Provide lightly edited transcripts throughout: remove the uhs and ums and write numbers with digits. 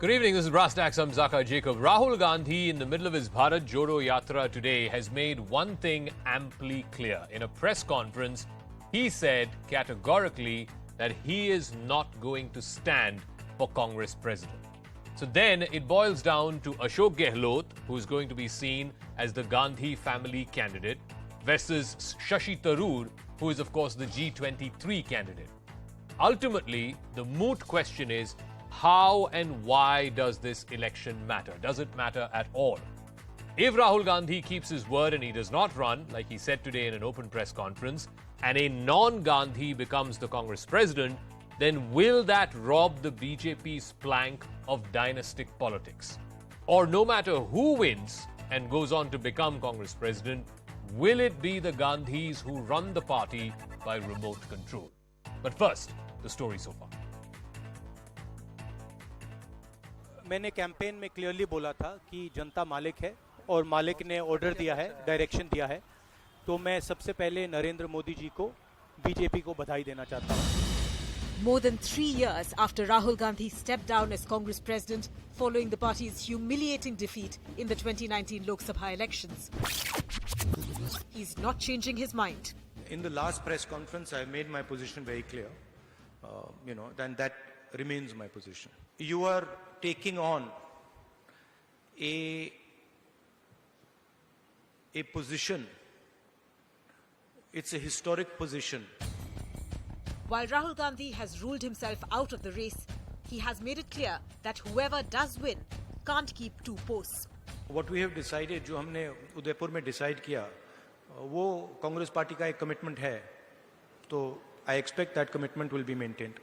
Good evening, this is Rastak Samzaka Jacob. Rahul Gandhi, in the middle of his Bharat Jodo Yatra today, has made one thing amply clear. In a press conference, he said categorically that he is not going to stand for Congress president. So then it boils down to Ashok Gehlot, who is going to be seen as the Gandhi family candidate, versus Shashi Tharoor, who is, of course, the G23 candidate. Ultimately, the moot question is, how and why does this election matter? Does it matter at all? If Rahul Gandhi keeps his word and he does not run, like he said today in an open press conference, and a non-Gandhi becomes the Congress president, then will that rob the BJP's plank of dynastic politics? Or no matter who wins and goes on to become Congress president, will it be the Gandhis who run the party by remote control? But first, the story so far. मैंने campaign में clearly बोला था कि जनता मालिक है और मालिक ने ऑर्डर दिया है, डायरेक्शन दिया है, तो मैं सबसे पहले नरेंद्र मोदी जी को, बीजेपी को बधाई देना चाहता हूं। More than 3 years after Rahul Gandhi stepped down as Congress president following the party's humiliating defeat in the 2019 Lok Sabha elections, he's not changing his mind. In the last press conference, I made my position very clear. Then that remains my position. You are taking on a position. It's a historic position. While Rahul Gandhi has ruled himself out of the race, he has made it clear that whoever does win can't keep two posts. What we have decided, जो हमने उदयपुर में decide किया, वो Congress party का एक commitment है, तो I expect that commitment will be maintained.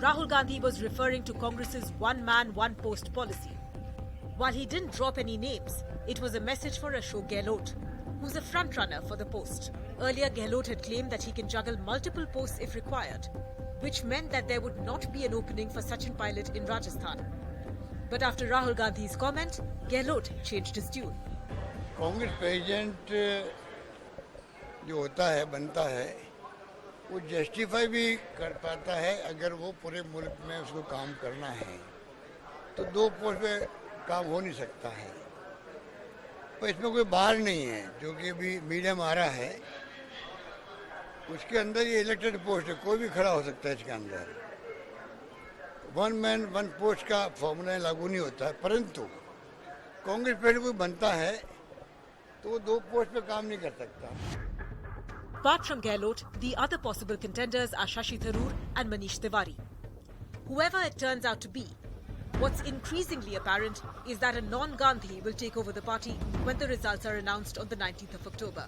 Rahul Gandhi was referring to Congress's one-man, one-post policy. While he didn't drop any names, it was a message for Ashok Gehlot, who's a front-runner for the post. Earlier, Gehlot had claimed that he can juggle multiple posts if required, which meant that there would not be an opening for Sachin Pilot in Rajasthan. But after Rahul Gandhi's comment, Gehlot changed his tune. Congress president जो होता है, बनता है, वो justify भी कर पाता है अगर वो पूरे मुल्क में उसको काम करना है, तो दो पोस्ट पे काम हो नहीं सकता है। पर इसमें कोई बाहर नहीं है, जो कि अभी मीडिया में आ रहा है, उसके अंदर ये इलेक्टेड पोस्ट है, कोई भी खड़ा हो सकता है इसके अंदर। वन मैन वन पोस्ट का फॉर्मूला लागू नहीं होता है, परंतु कांग्रेस प्रेसिडेंट कोई बनता है तो वो दो पोस्ट पे काम नहीं कर सकता। Apart from Gehlot, the other possible contenders are Shashi Tharoor and Manish Tiwari. Whoever it turns out to be, what's increasingly apparent is that a non-Gandhi will take over the party when the results are announced on the 19th of October.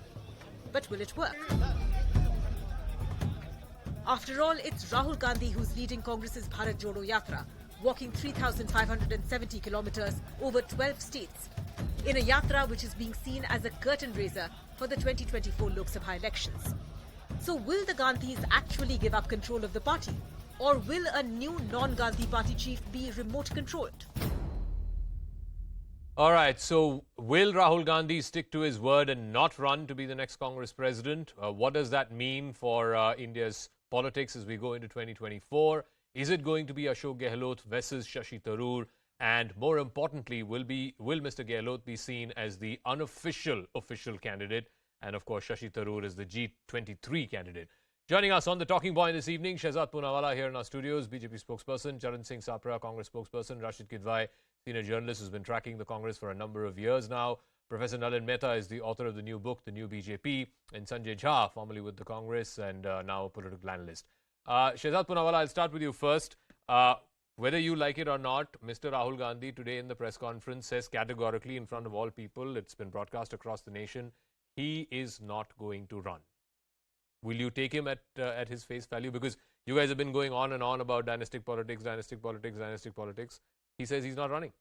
But will it work? After all, it's Rahul Gandhi who's leading Congress's Bharat Jodo Yatra, walking 3,570 kilometers over 12 states, in a yatra which is being seen as a curtain raiser for the 2024 Lok Sabha elections. So will the Gandhis actually give up control of the party? Or will a new non-Gandhi party chief be remote controlled? All right, so will Rahul Gandhi stick to his word and not run to be the next Congress president? What does that mean for India's politics as we go into 2024? Is it going to be Ashok Gehlot versus Shashi Tharoor? And more importantly, will Mr. Gehlot be seen as the unofficial official candidate? And of course, Shashi Tharoor is the G23 candidate. Joining us on the talking point this evening, Shehzad Poonawala here in our studios, BJP spokesperson, Charan Singh Sapra, Congress spokesperson, Rashid Kidwai, senior journalist who's been tracking the Congress for a number of years now. Professor Nalin Mehta is the author of the new book, The New BJP, and Sanjay Jha, formerly with the Congress and now a political analyst. Shehzad Poonawala, I'll start with you first. Whether you like it or not, Mr. Rahul Gandhi today in the press conference says categorically in front of all people, it's been broadcast across the nation, he is not going to run. Will you take him at his face value? Because you guys have been going on and on about dynastic politics, dynastic politics, dynastic politics. He says he's not running.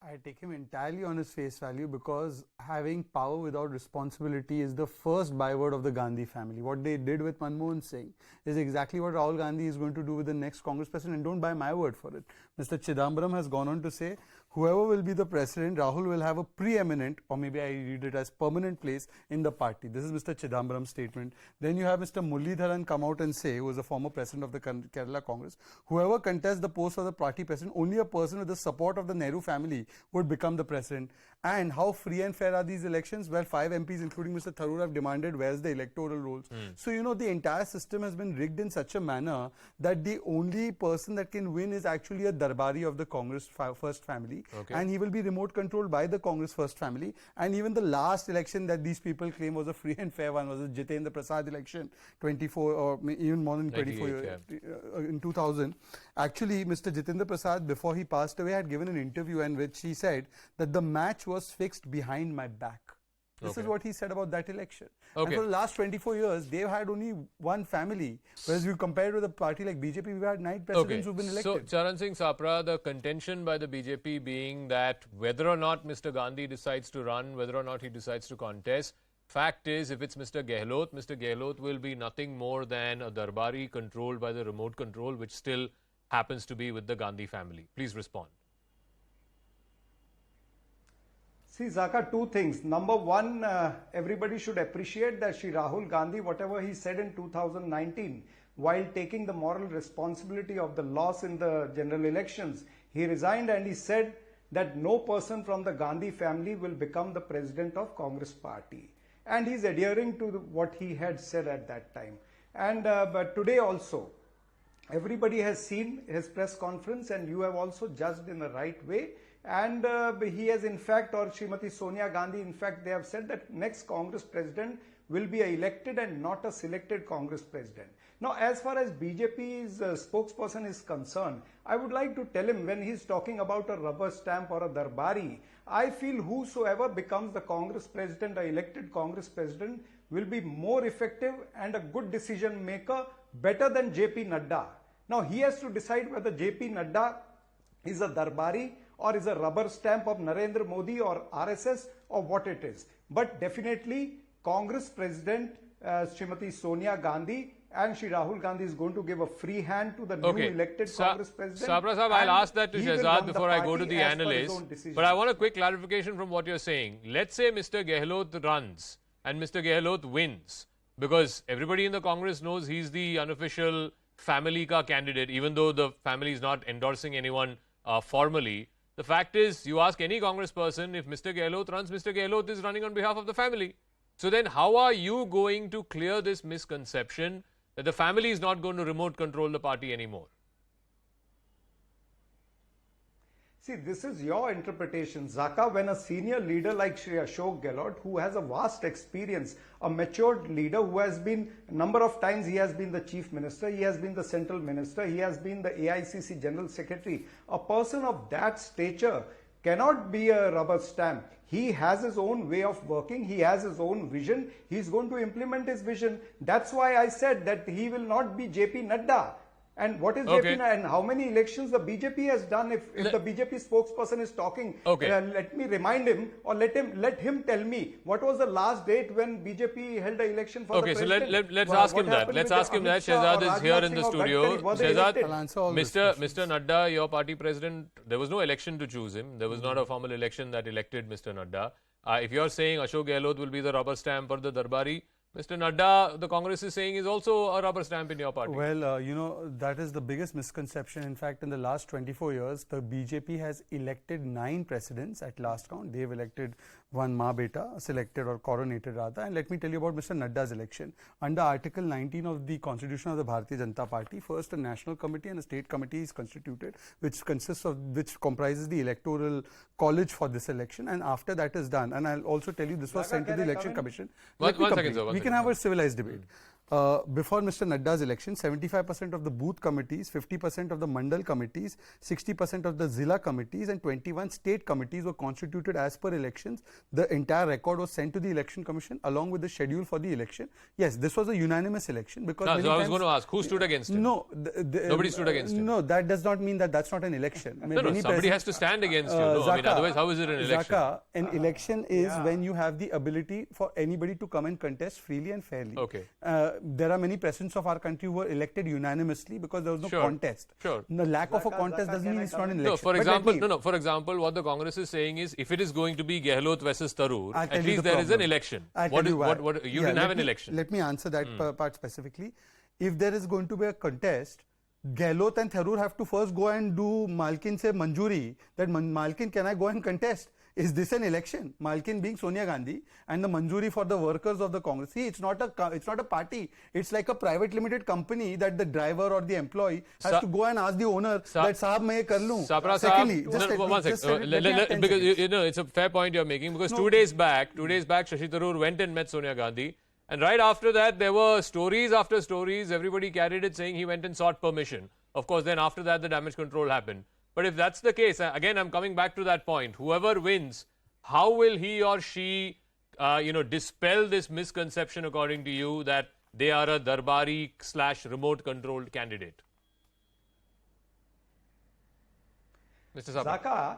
I take him entirely on his face value because having power without responsibility is the first byword of the Gandhi family. What they did with Manmohan Singh is exactly what Rahul Gandhi is going to do with the next Congress president, and don't buy my word for it. Mr. Chidambaram has gone on to say whoever will be the president, Rahul will have a preeminent, or maybe I read it as permanent place in the party. This is Mr. Chidambaram's statement. Then you have Mr. Muralidharan come out and say, who was a former president of the Kerala Congress, whoever contests the post of the party president, only a person with the support of the Nehru family would become the president. And how free and fair are these elections? Well, 5 MPs, including Mr. Tharoor, have demanded where's the electoral rolls. So, you know, the entire system has been rigged in such a manner that the only person that can win is actually a Darbari of the Congress first family. Okay. And he will be remote controlled by the Congress first family. And even the last election that these people claim was a free and fair one was the Jitendra Prasad election, 24 or even more than 24 in 2000. Actually, Mr. Jitendra Prasad, before he passed away, had given an interview in which he said that the match was fixed behind my back. This is what he said about that election. And for the last 24 years, they've had only one family. Whereas you compare it with a party like BJP, we've had 9 presidents who've been elected. So, Charan Singh Sapra, the contention by the BJP being that whether or not Mr. Gandhi decides to run, whether or not he decides to contest, fact is, if it's Mr. Gehlot will be nothing more than a Darbari controlled by the remote control, which still happens to be with the Gandhi family. Please respond. See, Zaka, 2 things. Number 1, everybody should appreciate that Shri Rahul Gandhi, whatever he said in 2019, while taking the moral responsibility of the loss in the general elections, he resigned and he said that no person from the Gandhi family will become the president of Congress party. And he's adhering to what he had said at that time. And but today also, everybody has seen his press conference and you have also judged in the right way. And he has in fact, or Srimati Sonia Gandhi, in fact, they have said that next Congress president will be an elected and not a selected Congress president. Now, as far as BJP's spokesperson is concerned, I would like to tell him when he's talking about a rubber stamp or a Darbari, I feel whosoever becomes the Congress president, or elected Congress president, will be more effective and a good decision maker, better than JP Nadda. Now, he has to decide whether JP Nadda is a Darbari or is a rubber stamp of Narendra Modi or RSS or what it is. But definitely, Congress President Srimati Sonia Gandhi and Shri Rahul Gandhi is going to give a free hand to the new elected Congress President. Sapra Sahab, I'll ask that to Shehzad before I go to the analyst. But I want a quick clarification from what you're saying. Let's say Mr. Gehlot runs and Mr. Gehlot wins, because everybody in the Congress knows he's the unofficial family ka candidate, even though the family is not endorsing anyone formally. The fact is, you ask any Congress person, if Mr. Gehlot runs, Mr. Gehlot is running on behalf of the family. So then how are you going to clear this misconception that the family is not going to remote control the party anymore? See, this is your interpretation, Zaka. When a senior leader like Shri Ashok Gehlot, who has a vast experience, a matured leader who has been, a number of times he has been the chief minister, he has been the central minister, he has been the AICC general secretary. A person of that stature cannot be a rubber stamp. He has his own way of working, he has his own vision, he is going to implement his vision. That's why I said that he will not be JP Nadda. And what is JP and how many elections the BJP has done? If the BJP spokesperson is talking, let me remind him, or let him tell me what was the last date when BJP held an election for the president. So let's ask him that. Let's ask him that. Shehzad is here in the studio. Shehzad, Mr. Nadda, your party president, there was no election to choose him. There was not a formal election that elected Mr. Nadda. If you're saying Ashok Gehlot will be the rubber stamp or the Darbari, Mr. Nadda, the Congress is saying, is also a rubber stamp in your party. Well, you know, that is the biggest misconception. In fact, in the last 24 years, the BJP has elected 9 presidents at last count. They have elected one Ma Beta, selected or coronated rather. And let me tell you about Mr. Nadda's election. Under Article 19 of the Constitution of the Bharatiya Janata Party, first a national committee and a state committee is constituted, which comprises the electoral college for this election. And after that is done, and I'll also tell you this was sent to the Election Commission. One second, sir. We can have a civilized debate. Before Mr. Nadda's election, 75% of the booth committees, 50% of the mandal committees, 60% of the Zilla committees and 21 state committees were constituted as per elections. The entire record was sent to the Election Commission along with the schedule for the election. Yes, this was a unanimous election because so I was going to ask, who stood against him? No. Nobody stood against him. No, that does not mean that that's not an election. Somebody has to stand against you. No? Zaka, I mean, otherwise, how is it an election? Zaka, an election is when you have the ability for anybody to come and contest freely and fairly. there are many presidents of our country who were elected unanimously because there was no contest. Sure. The lack of a contest doesn't mean it's not an election. No, for example, for example, what the Congress is saying is, if it is going to be Gehlot versus Tharoor, at least there is an election. You didn't have an election. Let me answer that part specifically. If there is going to be a contest, Gehlot and Tharoor have to first go and do Malkin se Manjuri, that Malkin, can I go and contest? Is this an election? Malkin being Sonia Gandhi, and the Manjuri for the workers of the Congress. See, it's not a party. It's like a private limited company that the driver or the employee has to go and ask the owner that Saab main ye kar loon. Secondly, because it's a fair point you're making, because 2 days back, Shashi Tharoor went and met Sonia Gandhi, and right after that there were stories after stories. Everybody carried it saying he went and sought permission. Of course, then after that the damage control happened. But if that's the case, again, I'm coming back to that point. Whoever wins, how will he or she, dispel this misconception, according to you, that they are a Darbari / remote controlled candidate? Mr. Zaka,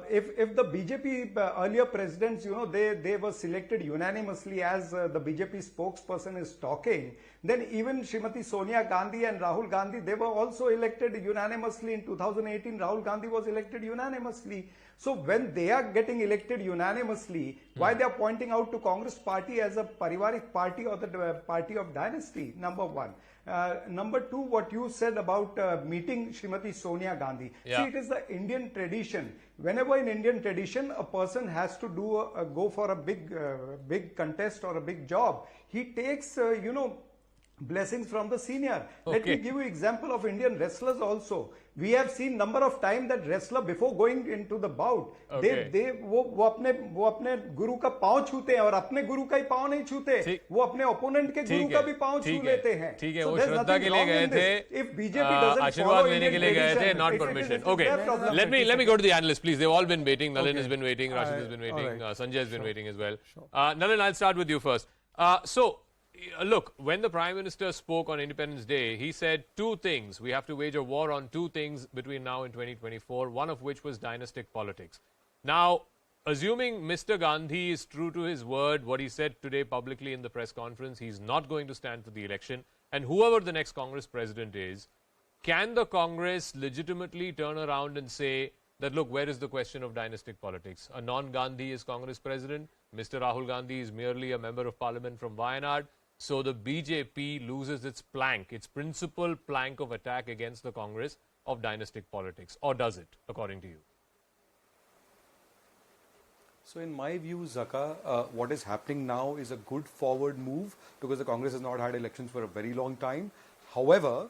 if the BJP earlier presidents, they were selected unanimously, as the BJP spokesperson is talking, then even Srimati Sonia Gandhi and Rahul Gandhi, they were also elected unanimously. In 2018, Rahul Gandhi was elected unanimously. So when they are getting elected unanimously, why they are pointing out to Congress party as a parivarik party or the party of dynasty? Number one. Number two, what you said about meeting Srimati Sonia Gandhi. Yeah. See, it is the Indian tradition. Whenever in Indian tradition a person has to go for a big contest or a big job, he takes blessings from the senior. Okay. Let me give you example of Indian wrestlers also. We have seen number of time that wrestler before going into the bout, वो अपने गुरु का पांव छूते हैं और अपने गुरु का ही पांव नहीं छूते, वो अपने ओपोनेंट के गुरु का भी पांव छू लेते हैं. ठीक है, वो श्रद्धा के लिए गए थे, आशीर्वाद लेने के लिए गए थे, not permission. Okay, let me go to the analysts, please. They've all been waiting. Nalin has been waiting, Rashid has been waiting, Sanjay has been waiting as well. Nalin, I'll start with you first. Look, when the Prime Minister spoke on Independence Day, he said two things. We have to wage a war on two things between now and 2024, one of which was dynastic politics. Now, assuming Mr. Gandhi is true to his word, what he said today publicly in the press conference, he's not going to stand for the election, and whoever the next Congress president is, can the Congress legitimately turn around and say that, look, where is the question of dynastic politics? A non-Gandhi is Congress president. Mr. Rahul Gandhi is merely a member of parliament from Wayanad. So the BJP loses its principal plank of attack against the Congress of dynastic politics. Or does it, according to you? So in my view, Zaka, what is happening now is a good forward move because the Congress has not had elections for a very long time. However,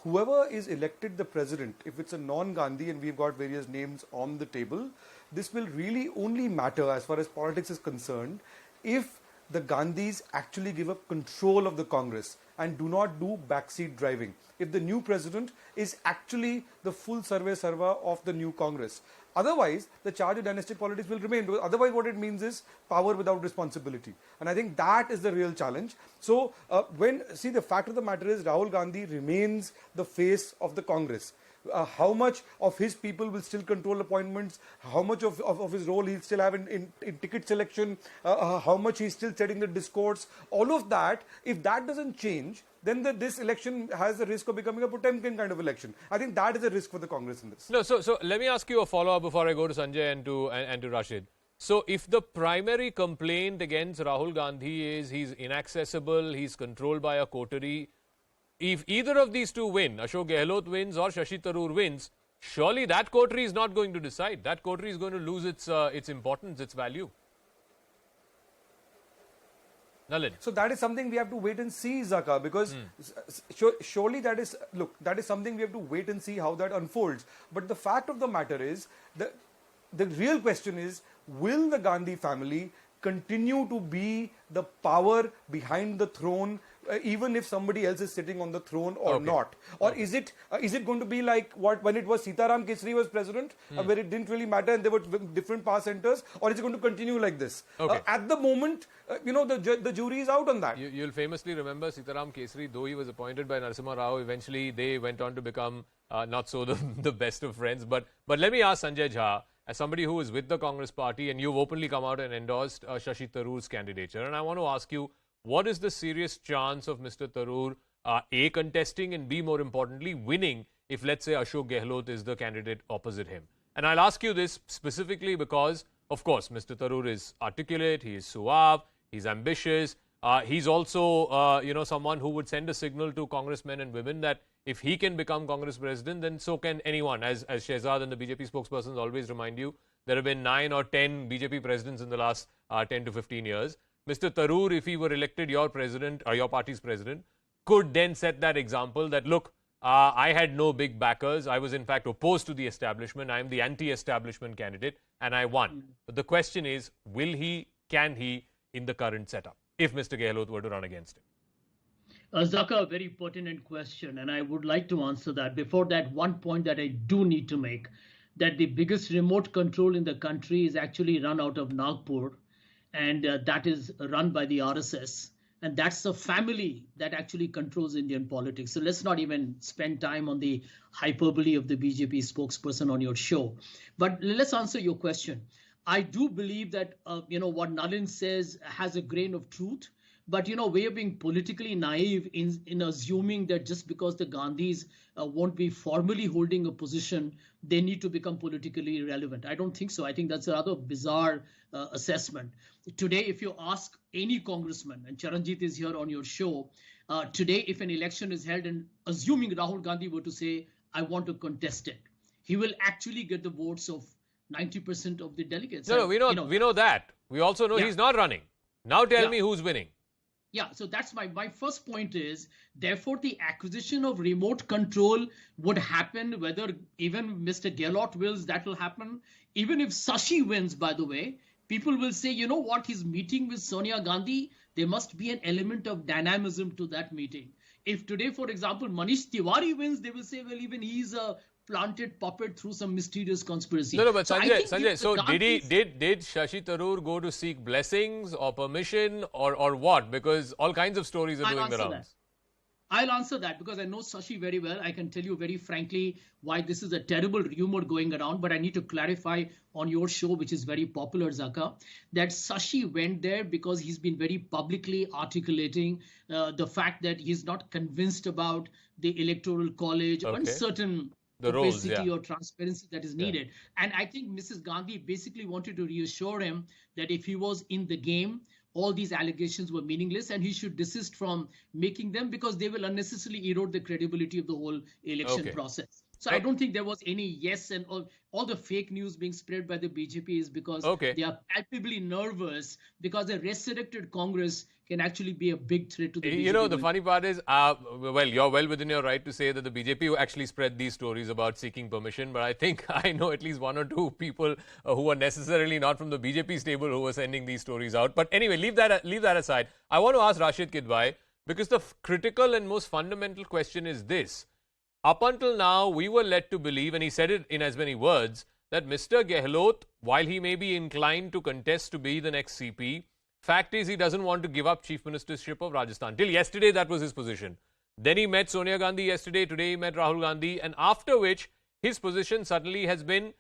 whoever is elected the president, if it's a non-Gandhi, and we've got various names on the table, this will really only matter as far as politics is concerned if the Gandhis actually give up control of the Congress and do not do backseat driving. If the new president is actually the full sarva of the new Congress. Otherwise, the charge of dynastic politics will remain. Because otherwise, what it means is power without responsibility. And I think that is the real challenge. So, the fact of the matter is Rahul Gandhi remains the face of the Congress. How much of his people will still control appointments, how much of his role he'll still have in ticket selection, how much he's still setting the discourse, all of that, if that doesn't change, then this election has the risk of becoming a Potemkin kind of election. I think that is a risk for the Congress in this. No, so let me ask you a follow-up before I go to Sanjay and to Rashid. So if the primary complaint against Rahul Gandhi is he's inaccessible, he's controlled by a coterie, if either of these two win, Ashok Gehlot wins or Shashi Tharoor wins, surely that coterie is not going to decide. That coterie is going to lose its importance, its value. Nalin. So that is something we have to wait and see, Zaka, because surely that is something we have to wait and see how that unfolds. But the fact of the matter is, the real question is, will the Gandhi family continue to be the power behind the throne, even if somebody else is sitting on the throne or not? Or is it going to be like when it was Sitaram Kesari was president, where it didn't really matter and there were different power centers, or is it going to continue like this? At the moment, the jury is out on that. You'll famously remember Sitaram Kesari, though he was appointed by Narasimha Rao, eventually they went on to become not so the best of friends. But let me ask Sanjay Jha, as somebody who is with the Congress party, and you've openly come out and endorsed Shashi Tharoor's candidature, and I want to ask you, what is the serious chance of Mr. Tharoor A, contesting, and B, more importantly, winning if, let's say, Ashok Gehlot is the candidate opposite him? And I'll ask you this specifically because, of course, Mr. Tharoor is articulate, he is suave, he's ambitious. He's also, someone who would send a signal to congressmen and women that if he can become Congress president, then so can anyone. As Shehzad and the BJP spokespersons always remind you, there have been 9 or 10 BJP presidents in the last 10 to 15 years. Mr. Tharoor, if he were elected your president or your party's president, could then set that example that, look, I had no big backers. I was, in fact, opposed to the establishment. I am the anti-establishment candidate, and I won. But the question is, will he, can he, in the current setup, if Mr. Gehlot were to run against him? Zaka, a very pertinent question, and I would like to answer that. Before that, one point that I do need to make, that the biggest remote control in the country is actually run out of Nagpur, and that is run by the RSS. And that's the family that actually controls Indian politics. So let's not even spend time on the hyperbole of the BJP spokesperson on your show. But let's answer your question. I do believe that, what Nalin says has a grain of truth. But, we are being politically naive in assuming that just because the Gandhis won't be formally holding a position, they need to become politically irrelevant. I don't think so. I think that's a rather bizarre assessment. Today, if you ask any congressman, and Charanjit is here on your show, today, if an election is held and assuming Rahul Gandhi were to say, I want to contest it, he will actually get the votes of 90% of the delegates. No, we know that. We also know he's not running. Now tell me who's winning. Yeah, so that's my first point is, therefore, the acquisition of remote control would happen, whether even Mr. Gehlot wills, that will happen. Even if Sashi wins, by the way, people will say, you know what, he's meeting with Sonia Gandhi, there must be an element of dynamism to that meeting. If today, for example, Manish Tiwari wins, they will say, well, even he's a planted puppet through some mysterious conspiracy. No, but Sanjay, so did Shashi Tharoor go to seek blessings or permission or what? Because all kinds of stories are doing the rounds. I'll answer that because I know Shashi very well. I can tell you very frankly why this is a terrible rumor going around, but I need to clarify on your show, which is very popular, Zaka, that Shashi went there because he's been very publicly articulating the fact that he's not convinced about the electoral college and certain opacity or transparency that is needed. And I think Mrs. Gandhi basically wanted to reassure him that if he was in the game, all these allegations were meaningless and he should desist from making them because they will unnecessarily erode the credibility of the whole election process. So I don't think there was any and all the fake news being spread by the BJP is because they are palpably nervous because a resurrected Congress can actually be a big threat to the BJP. The funny part is, you're well within your right to say that the BJP actually spread these stories about seeking permission, but I think I know at least 1 or 2 people who are necessarily not from the BJP stable who are sending these stories out. But anyway, leave that aside. I want to ask Rashid Kidwai, because the critical and most fundamental question is this. Up until now, we were led to believe, and he said it in as many words, that Mr. Gehlot, while he may be inclined to contest to be the next CP, fact is he doesn't want to give up Chief Ministership of Rajasthan. Till yesterday, that was his position. Then he met Sonia Gandhi yesterday. Today, he met Rahul Gandhi. And after which, his position suddenly has been,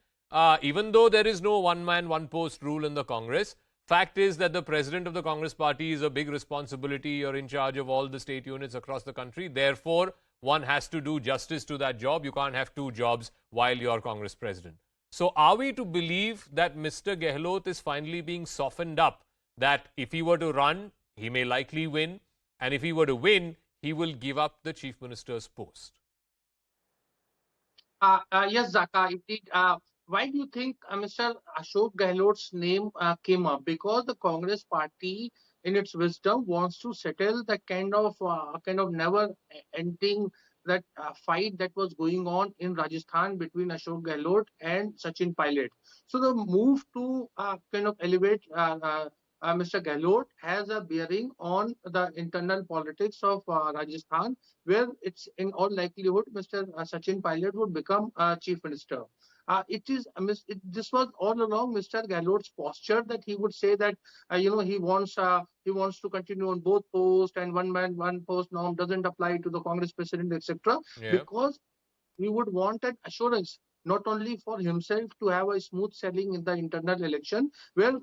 even though there is no one-man, one-post rule in the Congress, fact is that the president of the Congress party is a big responsibility. You're in charge of all the state units across the country. Therefore, one has to do justice to that job. You can't have 2 jobs while you're Congress president. So are we to believe that Mr. Gehlot is finally being softened up, that if he were to run, he may likely win, and if he were to win, he will give up the chief minister's post? Yes, Zaka, indeed. Why do you think Mr. Ashok Gehlot's name came up? Because the Congress party, in its wisdom, wants to settle the kind of never-ending that fight that was going on in Rajasthan between Ashok Gehlot and Sachin Pilot. So the move to elevate Mr. Gehlot has a bearing on the internal politics of Rajasthan, where it's in all likelihood Mr. Sachin Pilot would become chief minister. This was all along Mr. Gehlot's posture that he would say that he wants to continue on both posts and one man one post norm doesn't apply to the Congress president, etc. Because he would want an assurance not only for himself to have a smooth sailing in the internal election, where,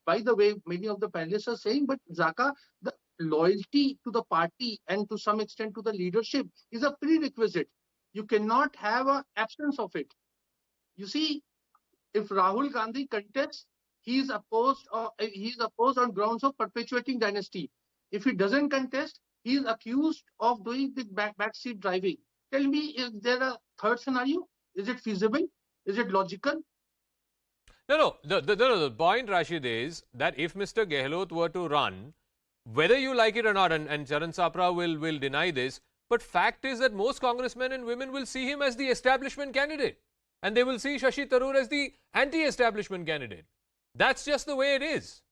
by the way, many of the panelists are saying, but Zaka, the loyalty to the party and to some extent to the leadership is a prerequisite. You cannot have an absence of it. You see, if Rahul Gandhi contests, he is opposed on grounds of perpetuating dynasty. If he doesn't contest, he is accused of doing the backseat driving. Tell me, is there a third scenario? Is it feasible? Is it logical? No. The point, Rashid, is that if Mr. Gehlot were to run, whether you like it or not, and Charan Sapra will deny this, but fact is that most congressmen and women will see him as the establishment candidate. And they will see Shashi Tharoor as the anti-establishment candidate. That's just the way it is.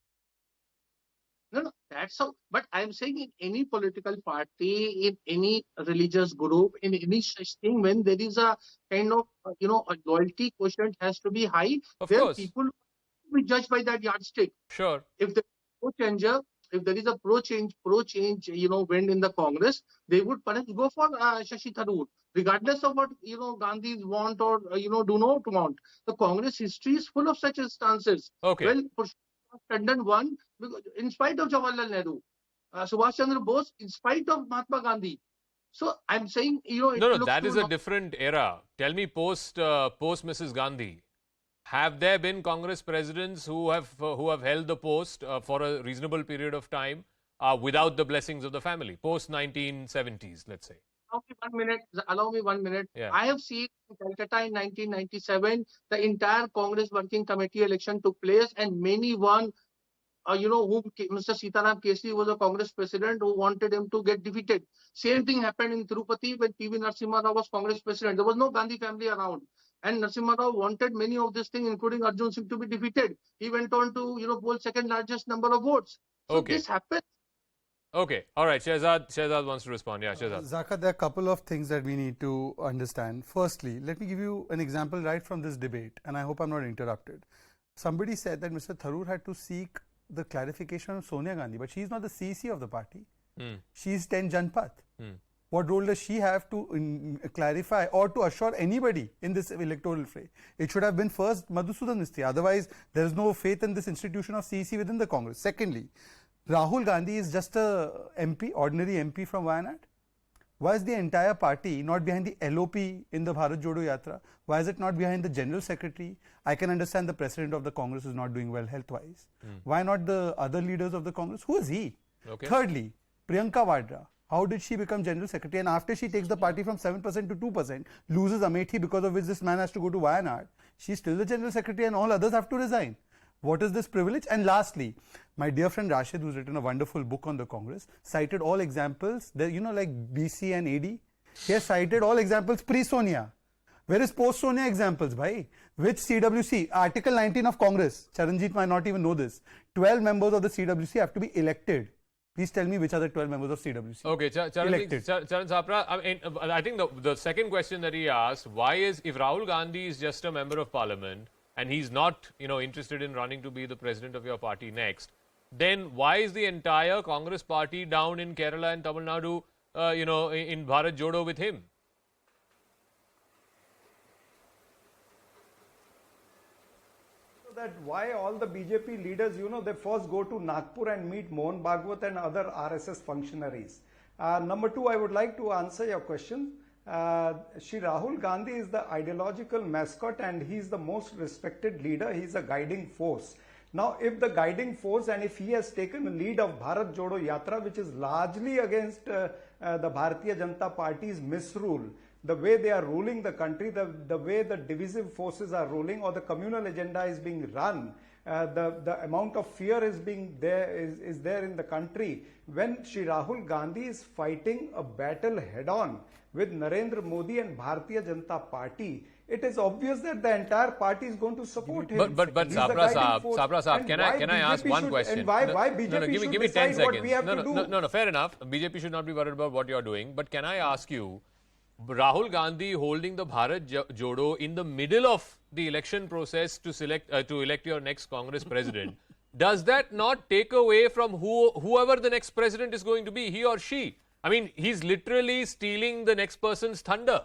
No, that's how. But I'm saying in any political party, in any religious group, in any such thing, when there is a kind of, a loyalty quotient has to be high, Of then course. people will be judged by that yardstick. Sure. If there is a pro-changer, if there is a pro-change, wind in the Congress, they would perhaps go for Shashi Tharoor, regardless of what, Gandhis want or, do not want. The Congress history is full of such instances. Okay. Well, Tandon won in spite of Jawaharlal Nehru, Subhash Chandra Bose in spite of Mahatma Gandhi. So I'm saying, No, that is a different era. Tell me, post Mrs. Gandhi, have there been Congress presidents who have held the post for a reasonable period of time without the blessings of the family? Post 1970s, let's say. Allow me 1 minute. Yeah. I have seen in Calcutta in 1997, the entire Congress Working Committee election took place and many won, whom Mr. Sitaram Kesri was a Congress president who wanted him to get defeated. Same thing happened in Tirupati when P.V. Narasimha Rao was Congress president. There was no Gandhi family around. And Narasimha Rao wanted many of these things, including Arjun Singh, to be defeated. He went on to, poll second largest number of votes. So Okay. This happened. Okay. All right. Shehzad wants to respond. Yeah, Shehzad. Zaka, there are a couple of things that we need to understand. Firstly, let me give you an example right from this debate, and I hope I'm not interrupted. Somebody said that Mr. Tharoor had to seek the clarification of Sonia Gandhi, but she is not the CEC of the party. She is 10 Janpath. What role does she have to clarify or to assure anybody in this electoral fray? It should have been first Madhusudan Mistry. Otherwise, there is no faith in this institution of CEC within the Congress. Secondly, Rahul Gandhi is just a MP, ordinary MP from Wayanad. Why is the entire party not behind the LOP in the Bharat Jodo Yatra? Why is it not behind the General Secretary? I can understand the President of the Congress is not doing well health-wise. Why not the other leaders of the Congress? Who is he? Okay. Thirdly, Priyanka Vadra. How did she become General Secretary? And after she takes the party from 7% to 2%, loses Amethi, because of which this man has to go to Wayanad, she's still the General Secretary and all others have to resign. What is this privilege? And lastly, my dear friend Rashid, who's written a wonderful book on the Congress, cited all examples, that, like BC and AD. He has cited all examples pre-Sonia. Where is post-Sonia examples, bhai? Which CWC? Article 19 of Congress. Charanjit might not even know this. 12 members of the CWC have to be elected. Please tell me which are the 12 members of CWC. Okay, Charan Sapra, I think the second question that he asked, why is, if Rahul Gandhi is just a member of parliament and he's not, interested in running to be the president of your party next, then why is the entire Congress party down in Kerala and Tamil Nadu, in Bharat Jodo with him? That why all the BJP leaders, they first go to Nagpur and meet Mohan Bhagwat and other RSS functionaries. Number two, I would like to answer your question. Shri Rahul Gandhi is the ideological mascot and he is the most respected leader. He is a guiding force. Now, if the guiding force and if he has taken the lead of Bharat Jodo Yatra, which is largely against the Bharatiya Janata Party's misrule, the way they are ruling the country, the way the divisive forces are ruling or the communal agenda is being run, the amount of fear is there in the country. When Shri Rahul Gandhi is fighting a battle head-on with Narendra Modi and Bharatiya Janata Party, it is obvious that the entire party is going to support him. But Sapra Saab, can I ask one question? And why BJP give me 10 decide seconds. what we have to do? No, fair enough. BJP should not be worried about what you are doing. But can I ask you, Rahul Gandhi holding the Bharat Jodo in the middle of the election process to elect your next Congress president, does that not take away from whoever the next president is going to be, he or she? I mean, he's literally stealing the next person's thunder.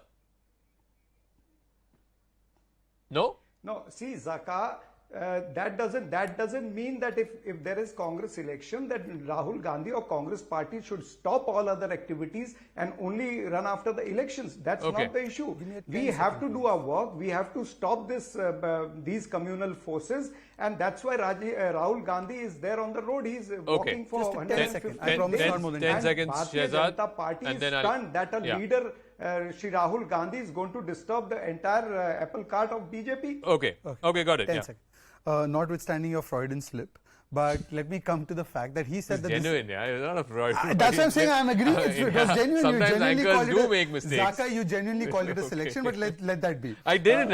No? No, see, Zaka, that doesn't mean that if there is Congress election, that Rahul Gandhi or Congress party should stop all other activities and only run after the elections. That's not the issue. We have to do our work. We have to stop these communal forces, and that's why Rahul Gandhi is there on the road. He's walking for 150 I promise not more than 10 seconds, Bharatiya Shehzad, Janata Party and is then I'll- stunned that a leader, Shri Rahul Gandhi, is going to disturb the entire apple cart of BJP. Okay, got it. 10 seconds. Notwithstanding your Freudian slip, but let me come to the fact that he said that Genuine, yeah. It's not a fraud. that's what I'm saying. I'm agreeing. It was genuine. Sometimes you genuinely anchors called do it make mistakes. Zaka, you genuinely called it a selection, but let that be. I didn't.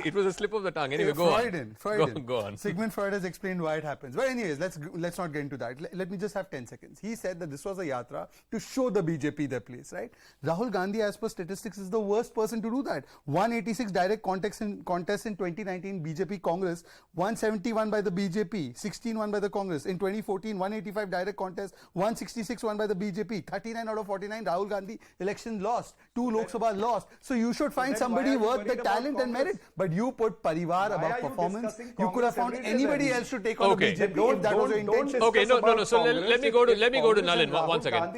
It was a slip of the tongue. Anyway, go Freudian. on. Go on. Sigmund Freud has explained why it happens. But anyways, let's not get into that. Let me just have 10 seconds. He said that this was a yatra to show the BJP their place, right? Rahul Gandhi, as per statistics, is the worst person to do that. 186 direct contests in 2019 BJP Congress, 171 by the BJP, 16 won by the Congress. In 2014, 185 direct contests, 166 won by the BJP, 39 out of 49 Rahul Gandhi election lost, 2 Lok Sabha lost. So you should find somebody worth the talent and merit. But you put Parivar above performance. You could have found anybody else to take on the BJP if that was your intention. Okay, no. So let me go to Nalin. One second.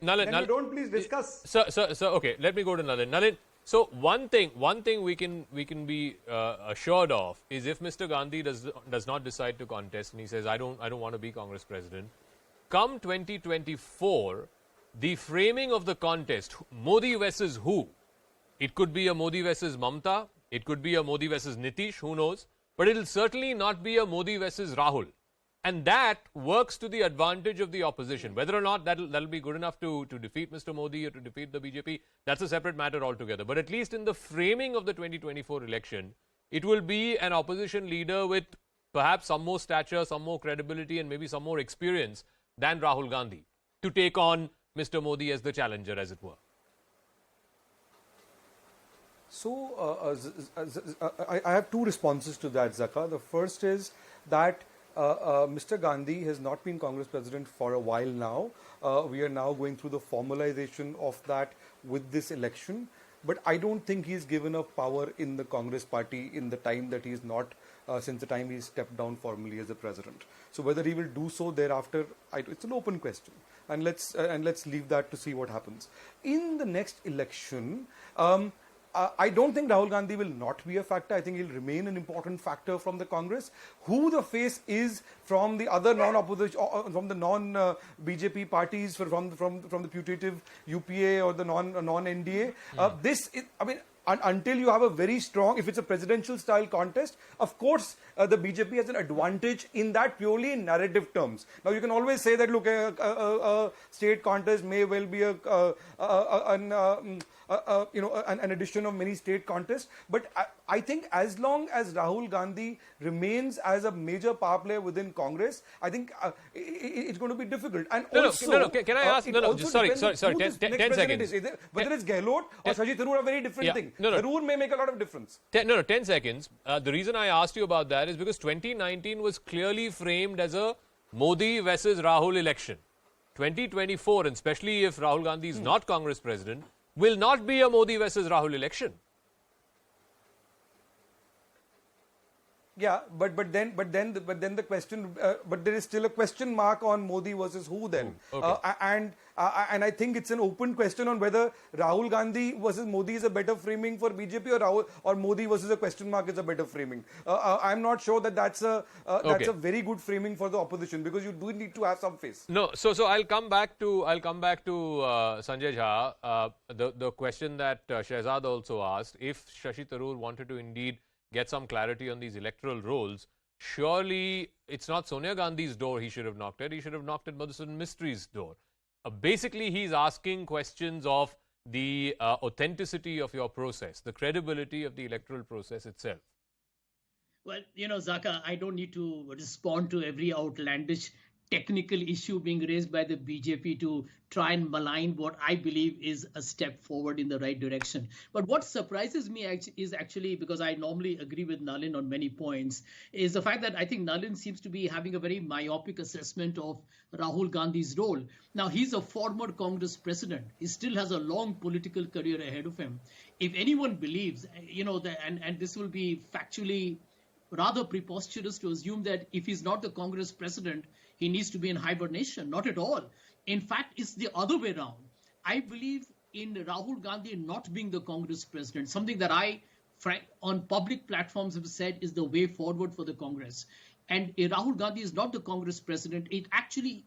Nalin, don't please discuss. So okay, let me go to Nalin. Nalin, so one thing we can be assured of is if Mr. Gandhi does not decide to contest and he says I don't want to be Congress president, come 2024, the framing of the contest, Modi versus who? It could be a Modi versus Mamta, it could be a Modi versus Nitish, who knows? But it will certainly not be a Modi versus Rahul. And that works to the advantage of the opposition. Whether or not that'll be good enough to defeat Mr. Modi or to defeat the BJP, that's a separate matter altogether. But at least in the framing of the 2024 election, it will be an opposition leader with perhaps some more stature, some more credibility, and maybe some more experience than Rahul Gandhi to take on Mr. Modi as the challenger, as it were. So, I have 2 responses to that, Zaka. The first is that Mr. Gandhi has not been Congress president for a while now. We are now going through the formalization of that with this election. But I don't think he's given up power in the Congress party in the time that he's not, since the time he stepped down formally as a president. So whether he will do so thereafter, it's an open question. And let's leave that to see what happens. In the next election, I don't think Rahul Gandhi will not be a factor. I think he'll remain an important factor from the Congress. Who the face is from the other non-opposition, from the non-BJP parties, from the putative UPA or the non-NDA, until you have a very strong, if it's a presidential style contest, of course the BJP has an advantage in that purely in narrative terms. Now you can always say that look, a state contest may well be an addition of many state contests, but I think as long as Rahul Gandhi remains as a major power player within Congress, I think it's going to be difficult. And no. Can I ask? Sorry. 10 seconds. Whether it's Gehlot or Shashi Tharoor are very different things. Tharoor may make a lot of difference. 10 seconds. The reason I asked you about that is because 2019 was clearly framed as a Modi versus Rahul election. 2024, and especially if Rahul Gandhi is not Congress president, will not be a Modi versus Rahul election. Yeah, but then the question, but there is still a question mark on Modi versus who then, and I think it's an open question on whether Rahul Gandhi versus Modi is a better framing for BJP or Modi versus a question mark is a better framing. I'm not sure that's a very good framing for the opposition because you do need to have some face. No, so I'll come back to Sanjay Jha. The question that Shehzad also asked: if Shashi Tharoor wanted to indeed get some clarity on these electoral rolls, surely it's not Sonia Gandhi's door he should have knocked at. He should have knocked at Madhusudan Mistry's door. Basically, he's asking questions of the authenticity of your process, the credibility of the electoral process itself. Well, Zaka, I don't need to respond to every outlandish technical issue being raised by the BJP to try and malign what I believe is a step forward in the right direction. But what surprises me is actually, because I normally agree with Nalin on many points, is the fact that I think Nalin seems to be having a very myopic assessment of Rahul Gandhi's role. Now, he's a former Congress president. He still has a long political career ahead of him. If anyone believes, and this will be factually rather preposterous to assume that if he's not the Congress president, he needs to be in hibernation. Not at all. In fact, it's the other way around. I believe in Rahul Gandhi not being the Congress president, something that I, on public platforms, have said is the way forward for the Congress. And if Rahul Gandhi is not the Congress president, it actually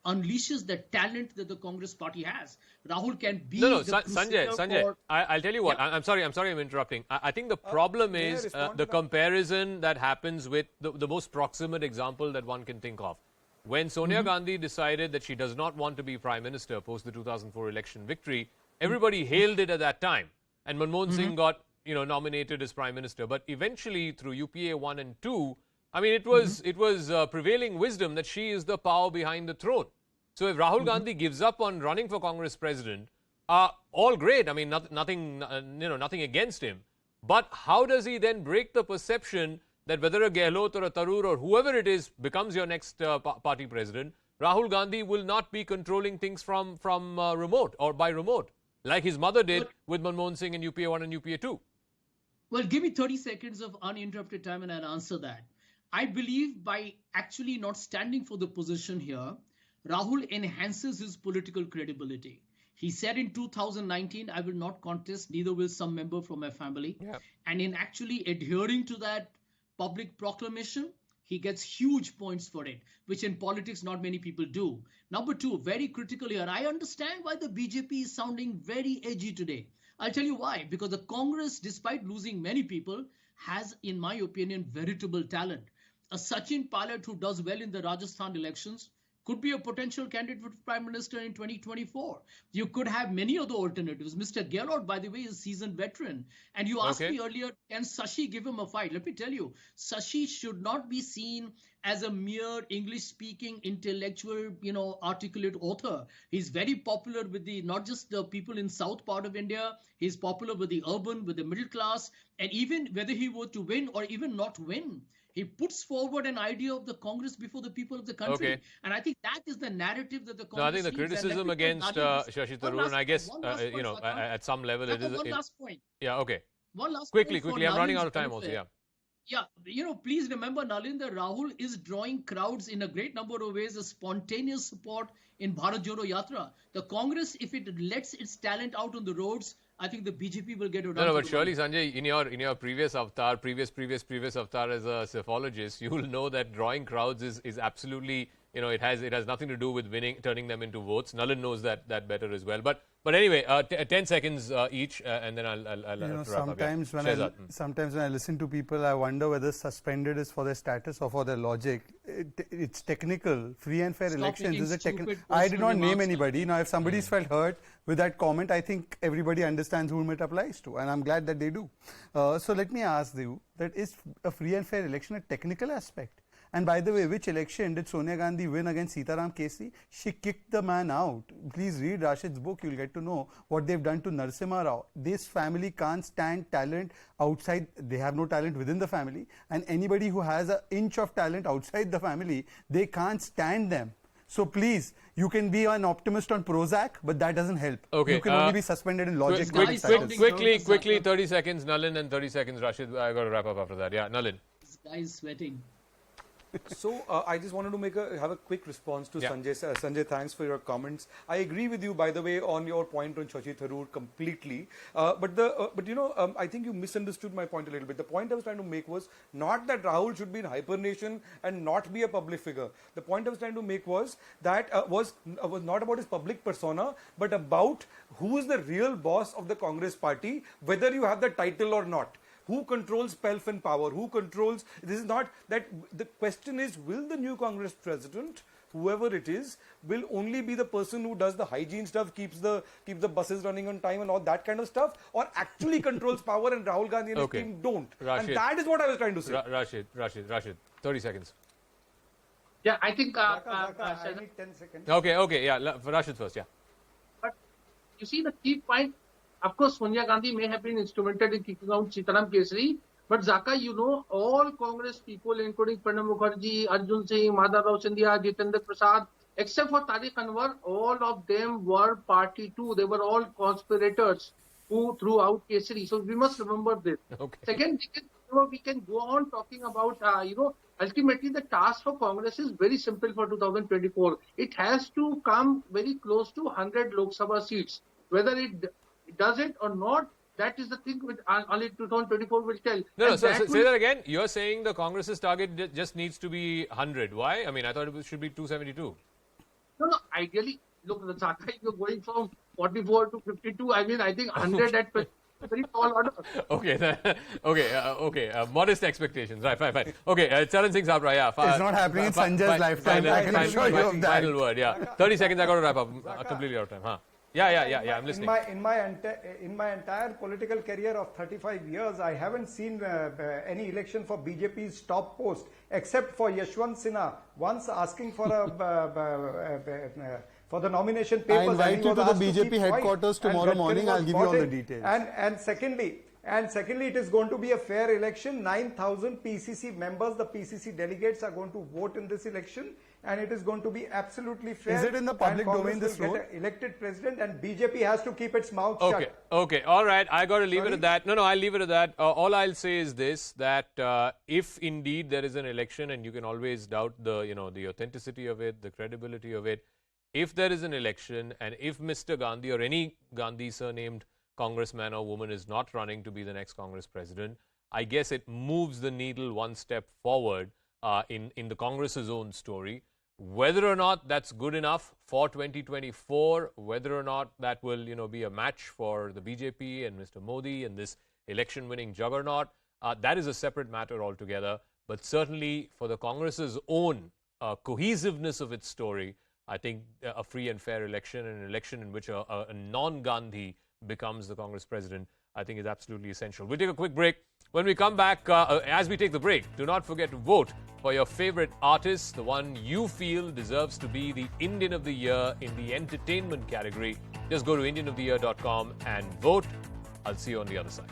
unleashes the talent that the Congress party has. Rahul can be Sanjay, I'll tell you what. Yeah. I'm sorry I'm interrupting. I think the problem is the comparison that happens with the most proximate example that one can think of. When Sonia Gandhi decided that she does not want to be Prime Minister post the 2004 election victory, everybody hailed it at that time. And Manmohan Singh got nominated as Prime Minister. But eventually, through UPA 1 and 2, I mean, it was prevailing wisdom that she is the power behind the throne. So if Rahul Gandhi gives up on running for Congress president, all great. I mean, nothing against him. But how does he then break the perception that whether a Gehlot or a Tharoor or whoever it is becomes your next party president, Rahul Gandhi will not be controlling things from remote or by remote, like his mother did with Manmohan Singh in UPA 1 and UPA 2? Well, give me 30 seconds of uninterrupted time and I'll answer that. I believe by actually not standing for the position here, Rahul enhances his political credibility. He said in 2019, I will not contest, neither will some member from my family. Yep. And in actually adhering to that public proclamation, he gets huge points for it, which in politics not many people do. Number two, very critical here, I understand why the BJP is sounding very edgy today. I'll tell you why. Because the Congress, despite losing many people, has, in my opinion, veritable talent. A Sachin Pilot who does well in the Rajasthan elections could be a potential candidate for Prime Minister in 2024. You could have many other alternatives. Mr. Gehlot, by the way, is a seasoned veteran. And you asked me earlier, can Sashi give him a fight? Let me tell you, Sashi should not be seen as a mere English-speaking, intellectual, articulate author. He's very popular with not just the people in south part of India. He's popular with the urban, with the middle class. And even whether he were to win or even not win, he puts forward an idea of the Congress before the people of the country. Okay. And I think that is the narrative that the Congress I think the criticism against Shashi Tharoor, and I guess, at some level it is... One last point. Yeah, okay. One last quickly, point. Quickly. I'm running out of time also, yeah. Yeah, please remember, Nalin, that Rahul is drawing crowds in a great number of ways, a spontaneous support in Bharat Jodo Yatra. The Congress, if it lets its talent out on the roads, I think the BJP will get a run. No, but surely, Sanjay, in your previous avatar, previous avatar as a psephologist, you will know that drawing crowds is absolutely, it has nothing to do with turning them into votes. Nalin knows that better as well. But anyway, 10 seconds each, and then I'll wrap sometimes up. Sometimes when I listen to people, I wonder whether suspended is for their status or for their logic. It's technical. Free and fair elections is a technical. I did not name anybody. Now, if somebody's felt hurt with that comment, I think everybody understands whom it applies to, and I'm glad that they do. So let me ask you, that is a free and fair election a technical aspect? And by the way, which election did Sonia Gandhi win against Sitaram Kesri? She kicked the man out. Please read Rashid's book. You'll get to know what they've done to Narasimha Rao. This family can't stand talent outside. They have no talent within the family. And anybody who has an inch of talent outside the family, they can't stand them. So please, you can be an optimist on Prozac, but that doesn't help. Okay, you can only be suspended in logic. Quickly, 30 seconds, Nalin, and 30 seconds, Rashid. I got to wrap up after that. Yeah, Nalin. This guy is sweating. So I just wanted to have a quick response to Sanjay. Sanjay, thanks for your comments. I agree with you, by the way, on your point on Shashi Tharoor completely. I think you misunderstood my point a little bit. The point I was trying to make was not that Rahul should be in hibernation and not be a public figure. The point I was trying to make was that was not about his public persona, but about who is the real boss of the Congress party, whether you have the title or not. Who controls pelf and power? Who controls... This is not that... The question is, will the new Congress president, whoever it is, will only be the person who does the hygiene stuff, keeps the buses running on time and all that kind of stuff, or actually controls power, and Rahul Gandhi and his team don't? Rashid, and that is what I was trying to say. Rashid, 30 seconds. Yeah, I think... I need 10 seconds. Okay, yeah. Rashid first, yeah. But you see the key point... Of course, Sonia Gandhi may have been instrumental in kicking out Sitaram Kesri, but Zaka, all Congress people, including Pranab Mukherjee, Arjun Singh, Madhav Rao Scindia, Jitendra Prasad, except for Tariq Anwar, all of them were party too. They were all conspirators who threw out Kesri. So we must remember this. Okay. Second, we can go on talking about, ultimately the task for Congress is very simple for 2024. It has to come very close to 100 Lok Sabha seats. Whether it does it or not, that is the thing which only 2024 will tell. No, so say that again. You're saying the Congress's target just needs to be 100. Why? I mean, I thought it should be 272. No, ideally, look, Zaka, you're going from 44 to 52. I mean, I think 100 at very tall order. Okay. Modest expectations. Right, fine. Okay, Charan Singh Sabra, yeah. It's not happening in Sanjay's lifetime. I can assure you of that. Final word, yeah. 30 seconds, I got to wrap up. Completely out of time. Huh? Yeah, I'm listening. In my entire political career of 35 years, I haven't seen any election for BJP's top post, except for Yashwant Sinha once asking for for the nomination papers. I invite you to the BJP headquarters tomorrow morning. I'll give you all the details. And secondly, it is going to be a fair election. 9,000 PCC members, the PCC delegates are going to vote in this election, and it is going to be absolutely fair. Is it in the public domain, this vote? Elected president, and BJP has to keep its mouth shut. Okay, all right. I got to leave it at that. No, I'll leave it at that. All I'll say is this: that if indeed there is an election, and you can always doubt the authenticity of it, the credibility of it. If there is an election, and if Mr. Gandhi or any Gandhi surnamed congressman or woman is not running to be the next Congress president, I guess it moves the needle one step forward in the Congress's own story. Whether or not that's good enough for 2024, whether or not that will be a match for the BJP and Mr. Modi and this election-winning juggernaut, that is a separate matter altogether. But certainly for the Congress's own cohesiveness of its story, I think a free and fair election, and an election in which a non-Gandhi becomes the Congress president, I think is absolutely essential. We'll take a quick break. When we come back, as we take the break, do not forget to vote for your favorite artist, the one you feel deserves to be the Indian of the Year in the entertainment category. Just go to indianoftheyear.com and vote. I'll see you on the other side.